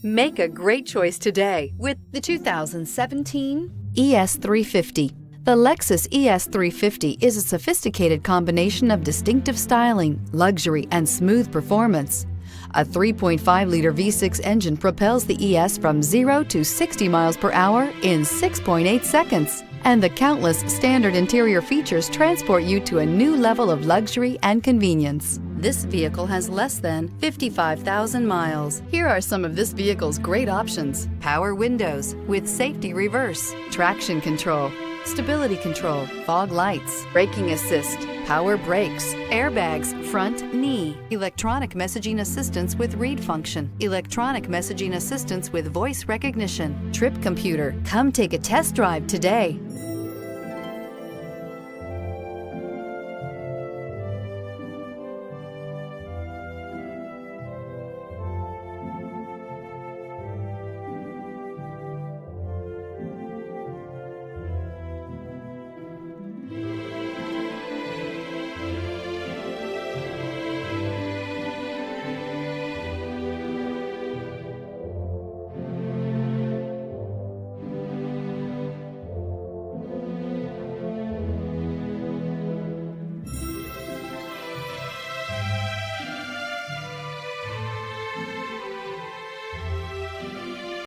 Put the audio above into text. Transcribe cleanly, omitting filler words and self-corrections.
Make a great choice today with the 2017 ES350. The Lexus ES350 is a sophisticated combination of distinctive styling, luxury, and smooth performance. A 3.5-liter V6 engine propels the ES from 0 to 60 miles per hour in 6.8 seconds. And the countless standard interior features transport you to a new level of luxury and convenience. This vehicle has less than 55,000 miles. Here are some of this vehicle's great options: power windows with safety reverse, traction control, stability control, fog lights, braking assist, power brakes, airbags, front knee, electronic messaging assistance with read function, electronic messaging assistance with voice recognition, trip computer. Come take a test drive today.